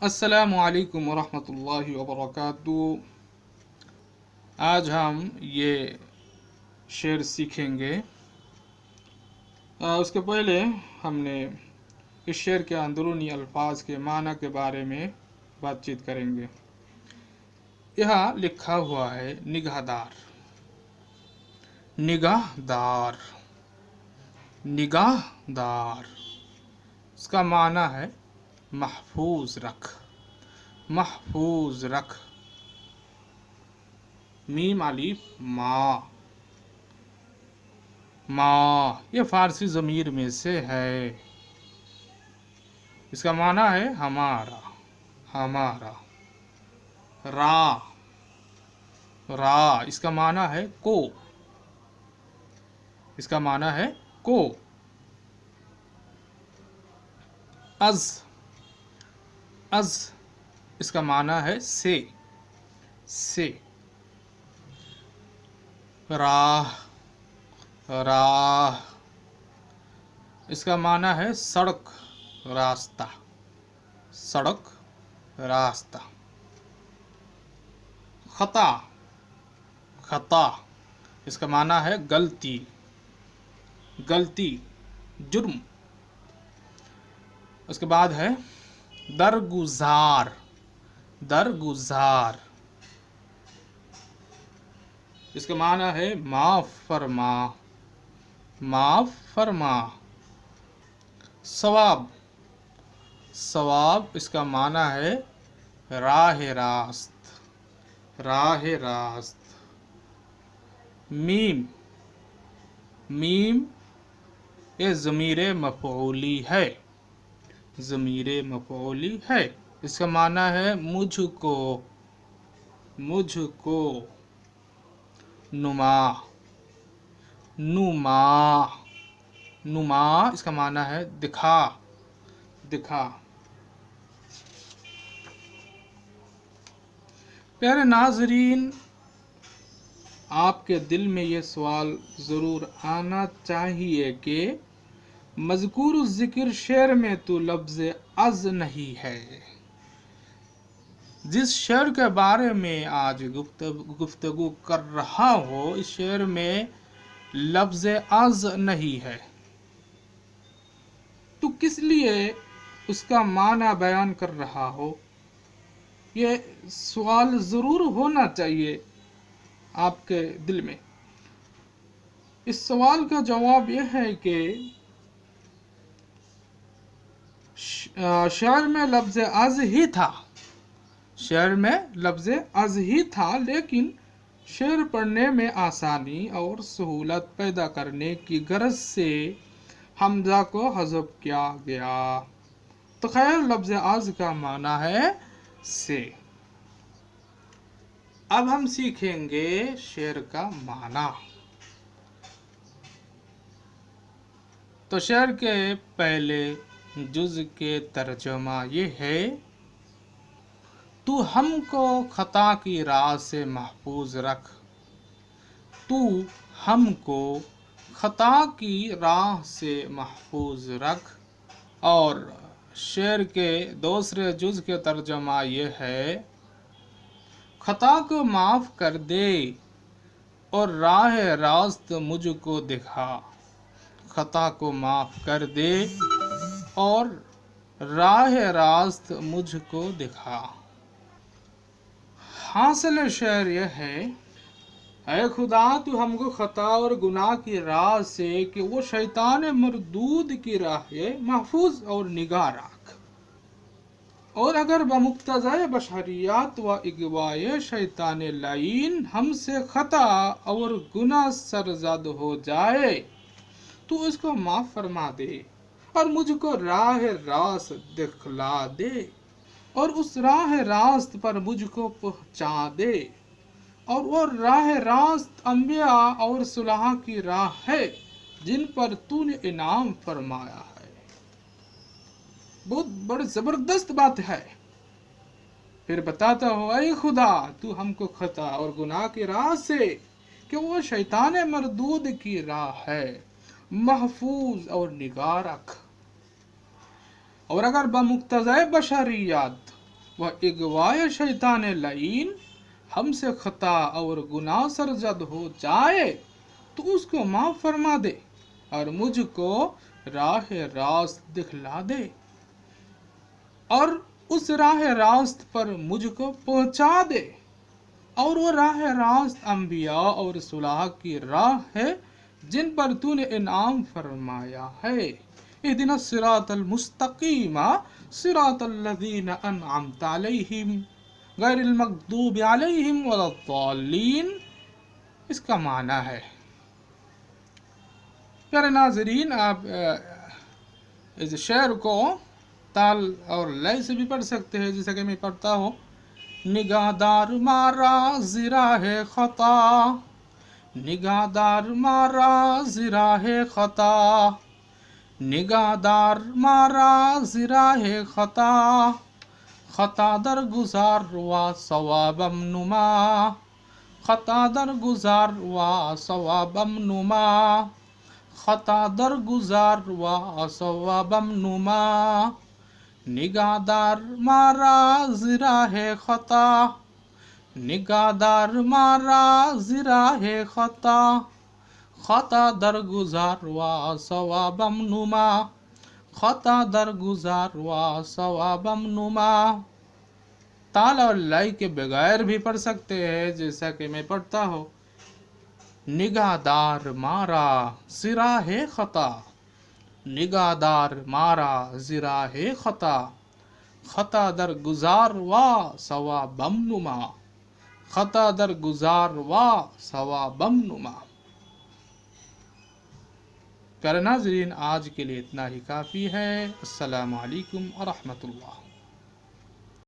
السلام علیکم ورحمۃ اللہ وبرکاتہ۔ آج ہم یہ شعر سیکھیں گے۔ اس کے پہلے ہم نے اس شعر کے اندرونی الفاظ کے معنی کے بارے میں بات چیت کریں گے۔ یہاں لکھا ہوا ہے نگہدار، نگہدار، نگہدار۔ اس کا معنی ہے محفوظ رکھ، محفوظ رکھ۔ میم الف ما، ما یہ فارسی ضمیر میں سے ہے۔ اس کا معنی ہے ہمارا، ہمارا۔ را، را اس کا معنی ہے کو، اس کا معنی ہے کو۔ از، از اس کا معنی ہے سے، سے۔ راہ، راہ اس کا معنی ہے سڑک، راستہ، سڑک، راستہ۔ خطا، خطا اس کا معنی ہے غلطی، غلطی، جرم۔ اس کے بعد ہے درگزار، درگزار۔ اس کا معنی ہے معاف فرما، معاف فرما۔ ثواب، ثواب اس کا معنی ہے راہ راست، راہ راست۔ میم، میم یہ ضمیر مفعولی ہے، ضمیر مفعولی ہے۔ اس کا معنی ہے مجھ کو، مجھ کو۔ نما، نما، نما اس کا معنی ہے دکھا، دکھا۔ پیارے ناظرین، آپ کے دل میں یہ سوال ضرور آنا چاہیے کہ مذکور الذکر شعر میں تو لفظ از نہیں ہے۔ جس شعر کے بارے میں آج گفتگو کر رہا ہو، اس شعر میں لفظ از نہیں ہے، تو کس لیے اس کا معنی بیان کر رہا ہو؟ یہ سوال ضرور ہونا چاہیے آپ کے دل میں۔ اس سوال کا جواب یہ ہے کہ شعر میں لفظ از ہی تھا، شعر میں لفظ از ہی تھا، لیکن شعر پڑھنے میں آسانی اور سہولت پیدا کرنے کی غرض سے حمزہ کو حذف کیا گیا۔ تو خیر لفظ از کا معنی ہے سے۔ اب ہم سیکھیں گے شعر کا معنی۔ تو شعر کے پہلے جز کے ترجمہ یہ ہے: تو ہم کو خطا کی راہ سے محفوظ رکھ، تو ہم کو خطا کی راہ سے محفوظ رکھ۔ اور شعر کے دوسرے جز کے ترجمہ یہ ہے: خطا کو معاف کر دے اور راہ راست مجھ کو دکھا، خطا کو معاف کر دے اور راہ راست مجھ کو دکھا۔ حاصل شعر یہ ہے: اے خدا تو ہم کو خطا اور گناہ کی راہ سے کہ وہ شیطان مردود کی راہ محفوظ اور نگاہ رکھ، اور اگر بمقتضائے بشریات و اغوائے شیطان لعین ہم سے خطا اور گناہ سرزد ہو جائے تو اس کو معاف فرما دے اور مجھ کو راہ راست دکھلا دے، اور اس راہ راست پر مجھ کو پہنچا دے، اور وہ راہ راست انبیاء اور صلحاء کی راہ ہے جن پر تو نے انعام فرمایا ہے۔ بہت بڑی زبردست بات ہے۔ پھر بتاتا ہو: اے خدا تو ہم کو خطا اور گناہ کی راہ سے کہ وہ شیطان مردود کی راہ ہے محفوظ اور نگاہ رکھ، اور اگر بمقتضائے بشریات وہ اغوائے شیطان لعین ہم سے خطا اور گناہ سرزد ہو جائے تو اس کو معاف فرما دے اور مجھ کو راہ راست دکھلا دے، اور اس راہ راست پر مجھ کو پہنچا دے، اور وہ راہ راست انبیاء اور صلاح کی راہ ہے جن پر تو نے انعام فرمایا ہے۔ اہدنا الصراط المستقیم صراط الذین انعمت علیہم غیر المغضوب علیہم ولا الضالین۔ اس کا معنی ہے، پیارے ناظرین، آپ اس شعر کو تال اور لے سے بھی پڑھ سکتے ہیں، جیسا کہ میں پڑھتا ہوں: نگاہدار مارا زراہ خطا، نگاہدار مارا زراہ خطا، نگاہدار مارا زراہ خطا، خطا در گزار و ثوابم نما، خطا در گزار و ثوابم نما، خطا در گزار و ثوابم نما، نگاہدار مارا زراہ خطا، نگاہدار مارا زراہ خطا، خطا در گزار و ثوابم نما، خطا در گزار و ثوابم نما۔ تال اور لے کے بغیر بھی پڑھ سکتے ہیں، جیسا کہ میں پڑھتا ہوں: نگاہدار مارا زراہ خطا، نگاہدار مارا زراہ خطا، خطا در گزار و ثوابم نما، خطا در گزار و ثوابم نما۔ پیارے ناظرین، آج کے لیے اتنا ہی کافی ہے۔ السلام علیکم ورحمۃ اللہ۔